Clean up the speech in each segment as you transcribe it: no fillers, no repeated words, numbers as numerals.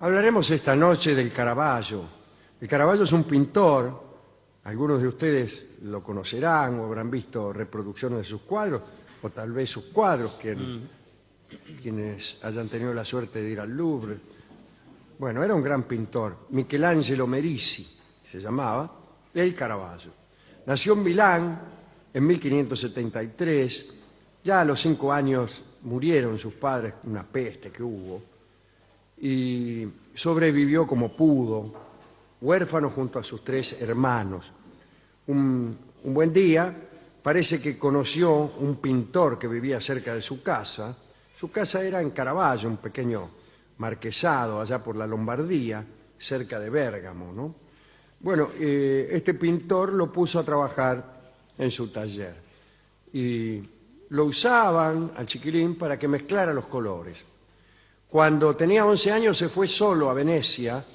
Hablaremos esta noche del Caravaggio. El Caravaggio es un pintor, algunos de ustedes lo conocerán o habrán visto reproducciones de sus cuadros, o tal vez sus cuadros, quienes hayan tenido la suerte de ir al Louvre. Bueno, era un gran pintor, Michelangelo Merisi se llamaba, el Caravaggio. Nació en Milán en 1573, ya a los 5 años murieron sus padres, una peste que hubo, y sobrevivió como pudo, huérfano junto a sus 3 hermanos. Un buen día parece que conoció un pintor que vivía cerca de su casa. Su casa era en Caravaggio, un pequeño marquesado allá por la Lombardía, cerca de Bérgamo, ¿no? Bueno, este pintor lo puso a trabajar en su taller y lo usaban al chiquilín para que mezclara los colores. Cuando tenía 11 años se fue solo a Venecia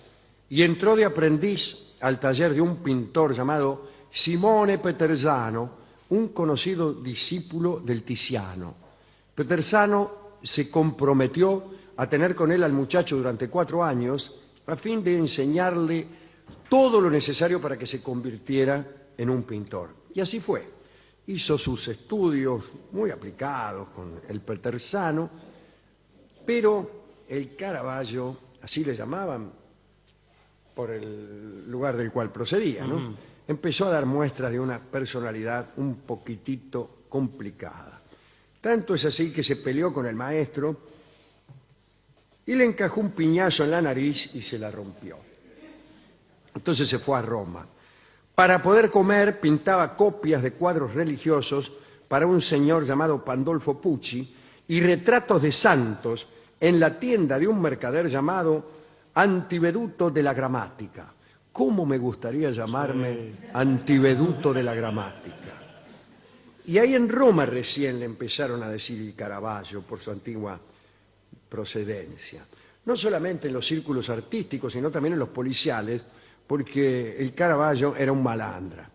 y entró de aprendiz al taller de un pintor llamado Simone Peterzano, un conocido discípulo del Tiziano. Peterzano se comprometió a tener con él al muchacho durante 4 años a fin de enseñarle todo lo necesario para que se convirtiera en un pintor. Y así fue. Hizo sus estudios muy aplicados con el Peterzano, pero el Caravaggio, así le llamaban por el lugar del cual procedía, ¿no? Empezó a dar muestras de una personalidad un poquitito complicada. Tanto es así que se peleó con el maestro y le encajó un piñazo en la nariz y se la rompió. Entonces se fue a Roma. Para poder comer pintaba copias de cuadros religiosos para un señor llamado Pandolfo Pucci y retratos de santos en la tienda de un mercader llamado Antiveduto de la Gramática. ¿Cómo me gustaría llamarme Antiveduto de la Gramática? Y ahí en Roma recién le empezaron a decir el Caravaggio por su antigua procedencia. No solamente en los círculos artísticos, sino también en los policiales, porque el Caravaggio era un malandra.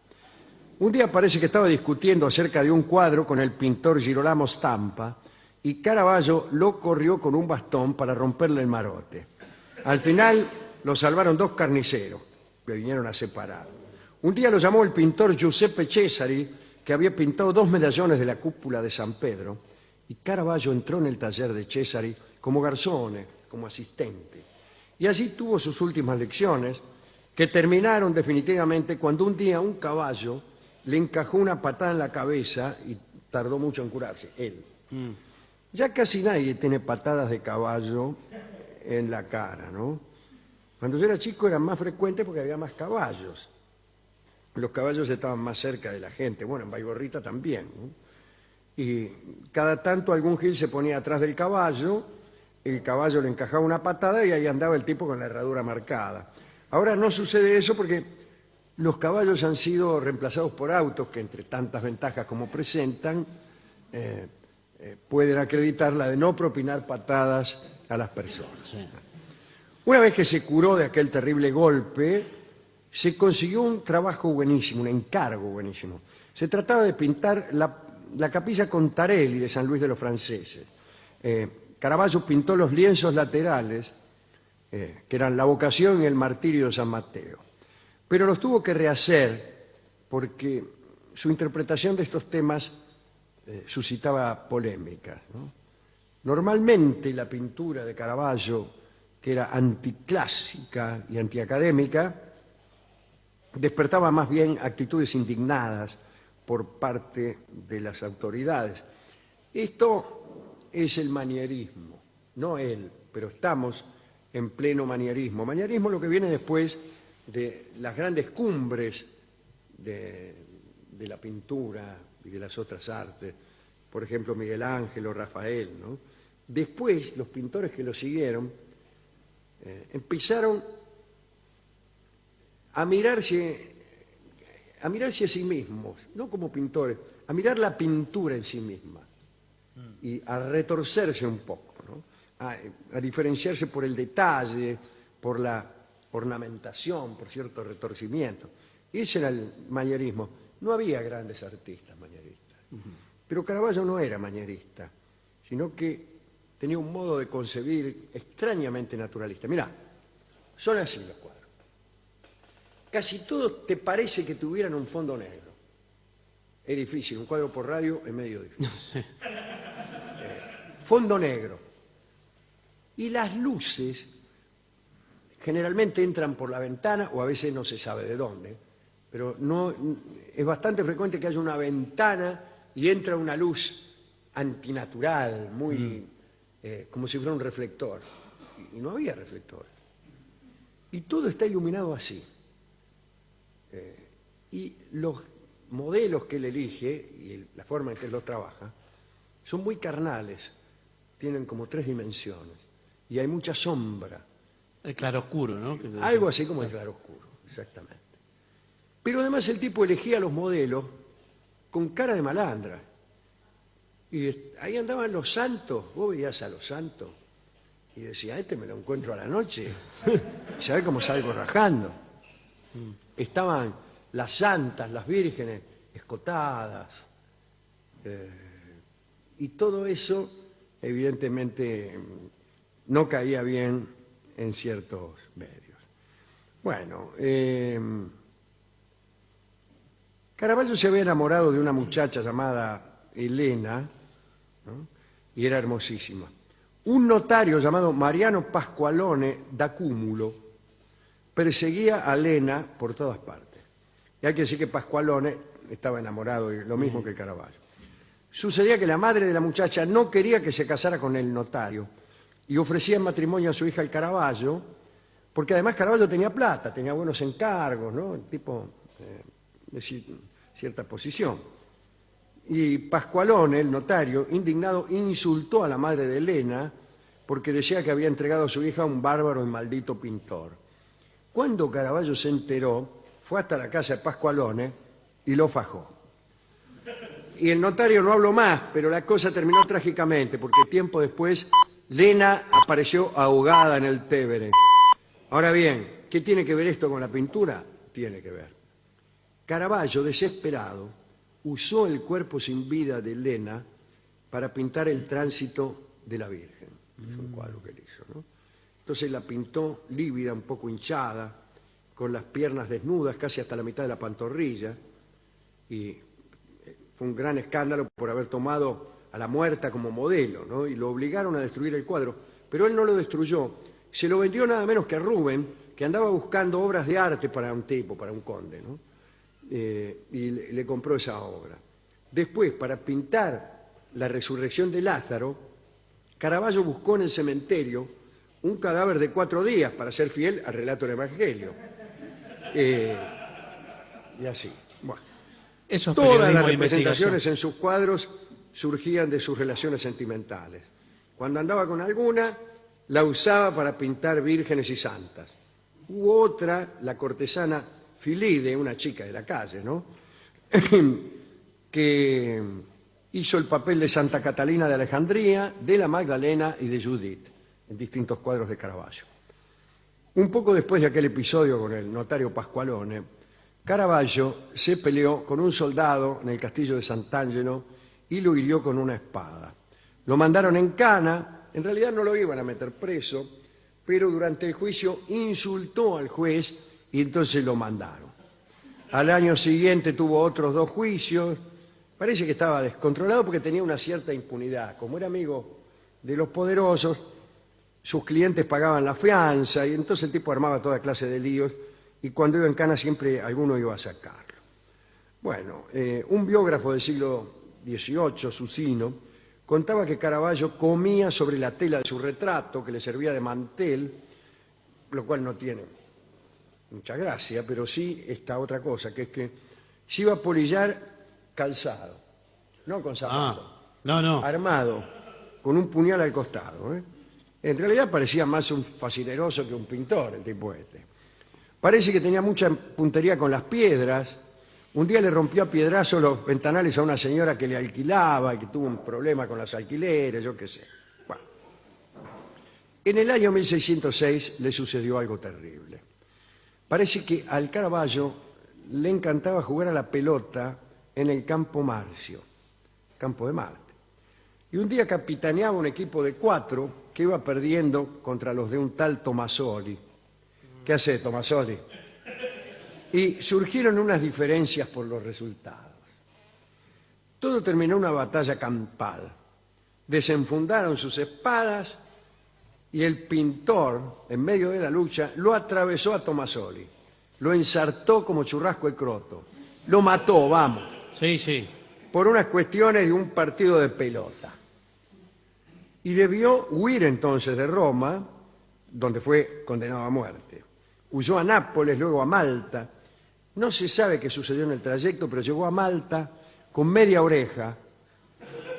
Un día parece que estaba discutiendo acerca de un cuadro con el pintor Girolamo Stampa y Caravaggio lo corrió con un bastón para romperle el marote. Al final lo salvaron 2 carniceros que vinieron a separar. Un día lo llamó el pintor Giuseppe Cesari, que había pintado 2 medallones de la cúpula de San Pedro, y Caravaggio entró en el taller de Cesari como garzone, como asistente. Y allí tuvo sus últimas lecciones, que terminaron definitivamente cuando un día un caballo le encajó una patada en la cabeza y tardó mucho en curarse, él. Ya casi nadie tiene patadas de caballo en la cara, ¿no? Cuando yo era chico eran más frecuentes porque había más caballos. Los caballos estaban más cerca de la gente. Bueno, en Baigorrita también, ¿no? Y cada tanto algún gil se ponía atrás del caballo, el caballo le encajaba una patada y ahí andaba el tipo con la herradura marcada. Ahora no sucede eso porque los caballos han sido reemplazados por autos que, entre tantas ventajas como presentan, pueden acreditar la de no propinar patadas a las personas. Sí. Una vez que se curó de aquel terrible golpe, se consiguió un trabajo buenísimo, un encargo buenísimo. Se trataba de pintar la capilla Contarelli de San Luis de los Franceses. Caravaggio pintó los lienzos laterales, que eran la vocación y el martirio de San Mateo. Pero los tuvo que rehacer porque su interpretación de estos temas suscitaba polémicas, ¿no? Normalmente la pintura de Caravaggio, que era anticlásica y antiacadémica, despertaba más bien actitudes indignadas por parte de las autoridades. Esto es el manierismo, no él, pero estamos en pleno manierismo. Manierismo es lo que viene después de las grandes cumbres de la pintura y de las otras artes, por ejemplo Miguel Ángel o Rafael, ¿no? Después los pintores que lo siguieron empezaron a mirarse a sí mismos, no como pintores, a mirar la pintura en sí misma y a retorcerse un poco, ¿no? A diferenciarse por el detalle, por la ornamentación, por cierto retorcimiento. Ese era el manierismo. No había grandes artistas manieristas. Pero Caravaggio no era manierista, sino que tenía un modo de concebir extrañamente naturalista. Mirá, Son así los cuadros. Casi todos te parece que tuvieran un fondo negro. Es difícil, un cuadro por radio es medio difícil. Fondo negro. Y las luces generalmente entran por la ventana o a veces no se sabe de dónde, pero no, es bastante frecuente que haya una ventana y entra una luz antinatural, muy como si fuera un reflector. Y no había reflector. Y todo está iluminado así. Y los modelos que él elige y la forma en que él los trabaja son muy carnales, tienen como 3 dimensiones y hay mucha sombra. El claroscuro, ¿no? Algo así como el claroscuro, exactamente. Pero además el tipo elegía los modelos con cara de malandra. Y ahí andaban los santos, vos veías a los santos y decías, este me lo encuentro a la noche, ¿sabés cómo salgo rajando? Estaban las santas, las vírgenes, escotadas, y todo eso evidentemente no caía bien en ciertos medios. Bueno, Caravaggio se había enamorado de una muchacha llamada Elena, ¿no? Y era hermosísima. Un notario llamado Mariano Pasqualone da Cúmulo perseguía a Elena por todas partes. Y hay que decir que Pasqualone estaba enamorado, lo mismo que Caravaggio. Sucedía que la madre de la muchacha no quería que se casara con el notario y ofrecía en matrimonio a su hija al Caravaggio, porque además Caravaggio tenía plata, tenía buenos encargos, ¿no? El tipo de cierta posición. Y Pasqualone, el notario, indignado, insultó a la madre de Elena porque decía que había entregado a su hija a un bárbaro y maldito pintor. Cuando Caravaggio se enteró, fue hasta la casa de Pasqualone y lo fajó. Y el notario no habló más, pero la cosa terminó trágicamente, porque tiempo después Elena apareció ahogada en el Tévere. Ahora bien, ¿qué tiene que ver esto con la pintura? Tiene que ver. Caravaggio, desesperado, usó el cuerpo sin vida de Elena para pintar el tránsito de la Virgen. Es un cuadro que él hizo, ¿no? Entonces la pintó lívida, un poco hinchada, con las piernas desnudas, casi hasta la mitad de la pantorrilla, y fue un gran escándalo por haber tomado a la muerta como modelo, ¿no? Y lo obligaron a destruir el cuadro, pero él no lo destruyó, se lo vendió nada menos que a Rubén, que andaba buscando obras de arte para un tipo, para un conde, ¿no? Y le compró esa obra. Después, para pintar la resurrección de Lázaro, Caravaggio buscó en el cementerio un cadáver de 4 días para ser fiel al relato del Evangelio. Y así. Bueno. Todas las representaciones en sus cuadros surgían de sus relaciones sentimentales. Cuando andaba con alguna, la usaba para pintar vírgenes y santas. U otra, la cortesana Filide, una chica de la calle, ¿no? que hizo el papel de Santa Catalina de Alejandría, de la Magdalena y de Judith, en distintos cuadros de Caravaggio. Un poco después de aquel episodio con el notario Pasqualone, Caravaggio se peleó con un soldado en el castillo de Sant'Angelo y lo hirió con una espada. Lo mandaron en cana, en realidad no lo iban a meter preso, pero durante el juicio insultó al juez y entonces lo mandaron. Al año siguiente tuvo otros 2 juicios. Parece que estaba descontrolado porque tenía una cierta impunidad. Como era amigo de los poderosos, sus clientes pagaban la fianza y entonces el tipo armaba toda clase de líos y cuando iba en cana siempre alguno iba a sacarlo. Bueno, un biógrafo del siglo XVIII, Susino, contaba que Caravaggio comía sobre la tela de su retrato, que le servía de mantel, lo cual no tiene mucha gracia, pero sí esta otra cosa, que es que se iba a polillar calzado, no con zapato, armado, con un puñal al costado. En realidad parecía más un facineroso que un pintor, el tipo este. Parece que tenía mucha puntería con las piedras. Un día le rompió a piedrazos los ventanales a una señora que le alquilaba y que tuvo un problema con las alquileres, yo qué sé. Bueno. En el año 1606 le sucedió algo terrible. Parece que al Caravaggio le encantaba jugar a la pelota en el Campo Marzio, Campo de Marte. Y un día capitaneaba un equipo de 4 que iba perdiendo contra los de un tal Tomasoli. ¿Qué hace Tomasoli? Y surgieron unas diferencias por los resultados. Todo terminó en una batalla campal. Desenfundaron sus espadas y el pintor, en medio de la lucha, lo atravesó a Tomasoli. Lo ensartó como churrasco de croto. Lo mató, vamos, Sí, sí. por unas cuestiones de un partido de pelota. Y debió huir entonces de Roma, donde fue condenado a muerte. Huyó a Nápoles, luego a Malta. No se sabe qué sucedió en el trayecto, pero llegó a Malta con media oreja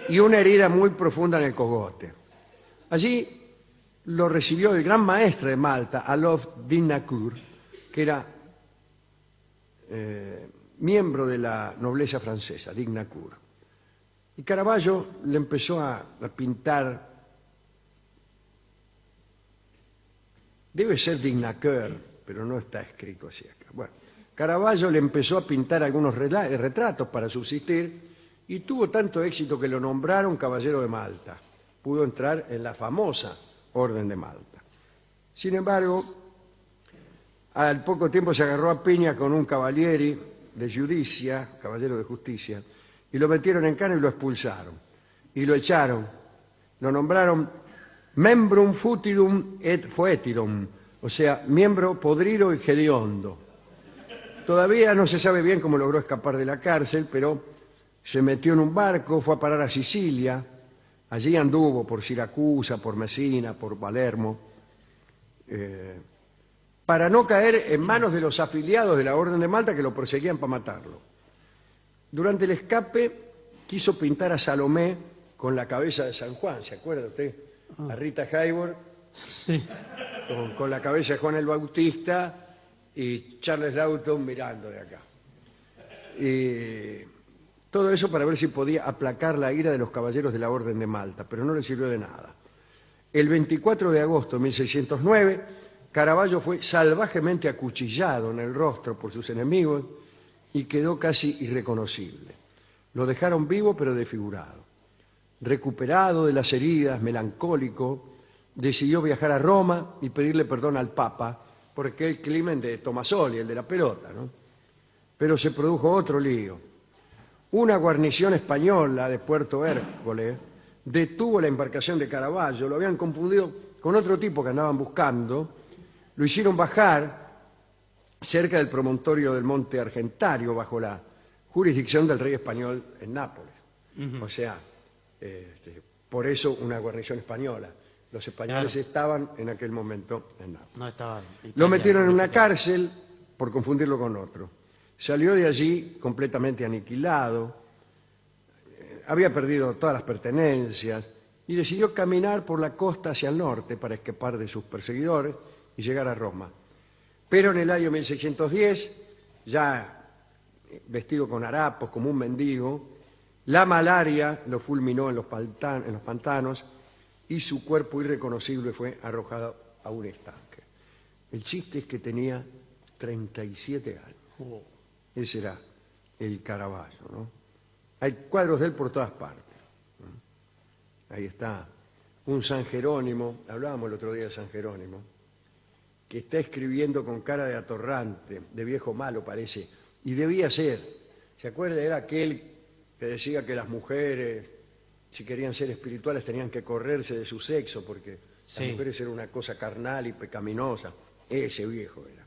y una herida muy profunda en el cogote. Allí lo recibió el gran maestre de Malta, Alof Dinancourt, que era miembro de la nobleza francesa, Dinancourt. Y Caravaggio le empezó a pintar. Debe ser Dinancourt, pero no está escrito así acá. Bueno, Caravaggio le empezó a pintar algunos retratos para subsistir y tuvo tanto éxito que lo nombraron caballero de Malta. Pudo entrar en la famosa Orden de Malta. Sin embargo, al poco tiempo se agarró a piña con un cavalieri de judicia, caballero de justicia, y lo metieron en cana y lo expulsaron. Y lo echaron. Lo nombraron membrum futidum et foetidum, o sea, miembro podrido y hediondo. Todavía no se sabe bien cómo logró escapar de la cárcel, pero se metió en un barco, fue a parar a Sicilia, allí anduvo por Siracusa, por Messina, por Palermo, para no caer en manos de los afiliados de la Orden de Malta que lo perseguían para matarlo. Durante el escape quiso pintar a Salomé con la cabeza de San Juan, ¿se acuerda usted? A Rita Hayworth Sí. con la cabeza de Juan el Bautista y Charles Lawton mirando de acá. Y todo eso para ver si podía aplacar la ira de los caballeros de la Orden de Malta, pero no le sirvió de nada. El 24 de agosto de 1609, Caravaggio fue salvajemente acuchillado en el rostro por sus enemigos y quedó casi irreconocible. Lo dejaron vivo pero desfigurado. Recuperado de las heridas, melancólico, decidió viajar a Roma y pedirle perdón al Papa por aquel crimen de Tomasoli, el de la pelota, ¿no? Pero se produjo otro lío. Una guarnición española de Puerto Hércules detuvo la embarcación de Caravaggio, lo habían confundido con otro tipo que andaban buscando, lo hicieron bajar cerca del promontorio del Monte Argentario, bajo la jurisdicción del rey español en Nápoles. O sea, por eso una guarnición española. Los españoles Claro. estaban en aquel momento en Nápoles. No estaba. Lo metieron en una cárcel por confundirlo con otro. Salió de allí completamente aniquilado, había perdido todas las pertenencias y decidió caminar por la costa hacia el norte para escapar de sus perseguidores y llegar a Roma. Pero en el año 1610, ya vestido con harapos como un mendigo, la malaria lo fulminó en los pantanos y su cuerpo irreconocible fue arrojado a un estanque. El chiste es que tenía 37 años. Oh. Ese era el Caravaggio, ¿no? Hay cuadros de él por todas partes. Ahí está un San Jerónimo, hablábamos el otro día de San Jerónimo, que está escribiendo con cara de atorrante, de viejo malo parece, y debía ser. ¿Se acuerda? Era aquel que decía que las mujeres, si querían ser espirituales, tenían que correrse de su sexo, porque Sí. las mujeres eran una cosa carnal y pecaminosa. Ese viejo era.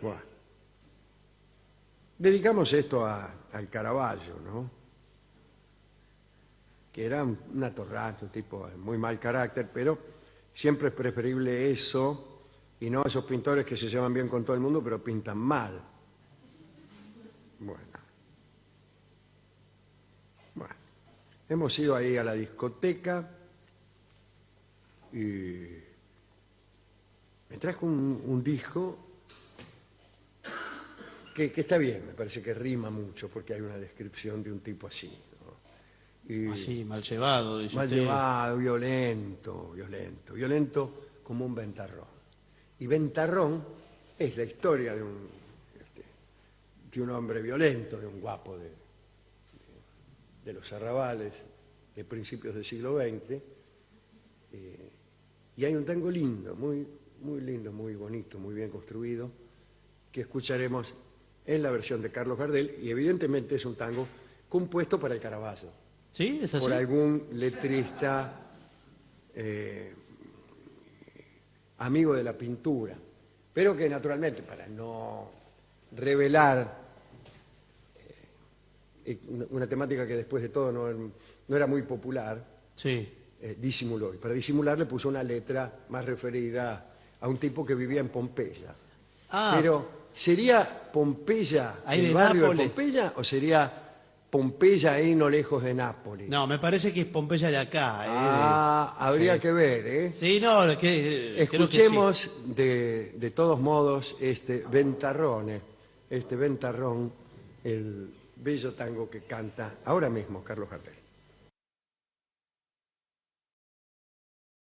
Bueno. Dedicamos esto al Caravaggio, ¿no? Que era un atorrante, un tipo de muy mal carácter, pero siempre es preferible eso y no esos pintores que se llevan bien con todo el mundo, pero pintan mal. Bueno. Hemos ido ahí a la discoteca y me trajo un disco que está bien, me parece que rima mucho porque hay una descripción de un tipo así, ¿no? Y Así, mal llevado, dice mal usted. llevado, violento como un ventarrón. Y ventarrón es la historia de un hombre violento, de un guapo de los arrabales de principios del siglo XX. Y hay un tango lindo, muy, muy lindo, muy bonito, muy bien construido, que escucharemos en la versión de Carlos Gardel, y evidentemente es un tango compuesto para el Caravaggio, ¿Sí? ¿Es así? por algún letrista amigo de la pintura, pero que naturalmente, para no revelar una temática que después de todo no era muy popular, Sí. disimuló. Y para disimular le puso una letra más referida a un tipo que vivía en Pompeya. Ah, Pero, ¿sería Pompeya Ahí el de barrio Nápoles. de Pompeya o sería Pompeya ahí no lejos de Nápoles? no, me parece que es Pompeya de acá. Habría Sí. que ver, ¿eh? Sí, no, creo que sí. Escuchemos de todos modos este ventarrón, el bello tango que canta ahora mismo Carlos Gardel.